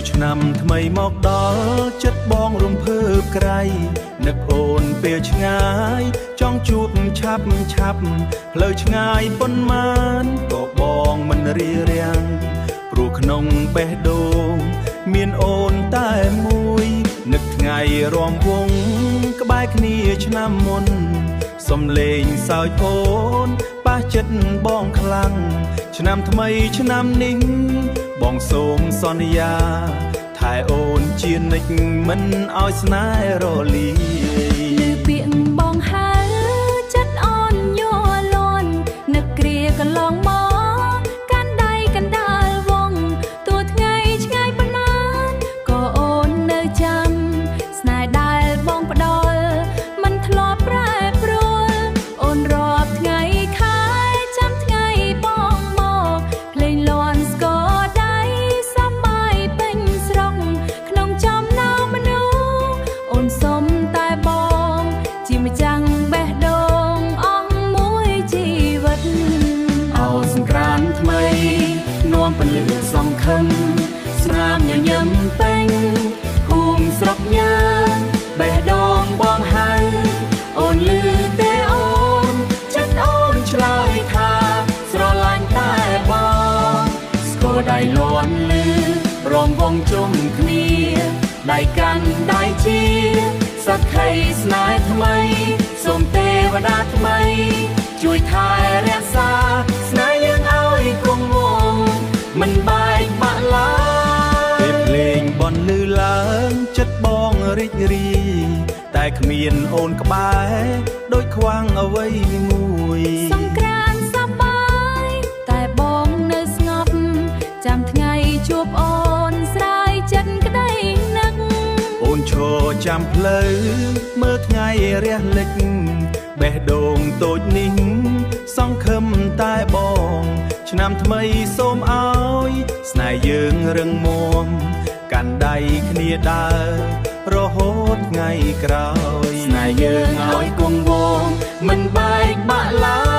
មួយឆ្នាំថ្មីមកដល់ចិត្តបងរំភើបក្រៃនឹកអូនពេលឆ្ងាយចង់ជួបឆាប់ផ្លូវឆ្ងាយប៉ុន្មានក៏បងមិនរៀបរៀងព្រោះក្នុងបេះដូងមានអូនតែមួយនឹកថ្ងៃរំវងក្បែរគ្នាឆ្នាំមុនសំលេងសើចអូនប៉ះចិត្តបងខ្លាំងឆ្នាំថ្មីឆ្នាំនេះបងសូមសន្យាថែអូនជានិច្ចមិនឲ្យស្នេហ៍រលាយឮពាក្យបងហើចិត្តអូនញ័រលន់នឹកគ្រាកន្លងមកកាន់ដៃកណ្ដាលវងទួថ្ងៃឆ្ងាយប៉ុន្មានក៏អូននៅចាំស្នេហ៍ដែលបងផ្ដល់មិនធ្លាប់ប្រែប្រួលអូនរាប់ថ្ងៃខែចាំថ្ងៃបងមកភ្លេងលាន់ស្គរដៃសប្បាយពេញស្រុកក្នុងចំណោមមនុស្សអូនសុំតែបងជាម្ចាំងបេះដូងអស់មួយជីវិតអោសង្ក្រាន្តថ្មីនាំពលិសង្ឃឹមស្នាមញញឹមពេញភូមិស្រុកញើបេះដូងបងហើយអូនលឺទេអូនចិត្តអូនឆ្លើយថាស្រឡាញ់តែបងស្គរដៃលាន់លឺរំវងជុំគ្នាដៃកាន់ដៃជាសក្ខីស្នេហ៍ថ្មីសូមទេវតាថ្មីជួយថែរក្សាស្នេហ៍យើងឲ្យគង់វង្សមិនបែកបាក់ឡើយពេលភ្លេងបន់លឺឡើងចិត្តបងរីករាយតែគ្មានអូនក្បែរដូចខ្វាំងអ្វីមួយសង្ក្រាន្តសប្បាយតែបងនៅស្ងប់ចាំថ្ងៃជួបអូនស្រាយចិត្តក្តីនឹកអូនឈរចាំផ្លូវមើលថ្ងៃរះលិចបេះដូងតូចនេះសង្ឃឹមតែបងឆ្នាំថ្មីសូមឲ្យស្នេហ៍យើងរឹងមាំកាន់ដៃគ្នាដើររហូតថ្ងៃក្រោយស្នេហ៍យើងឲ្យគង់វង្សមិនបែកបាក់ឡើយ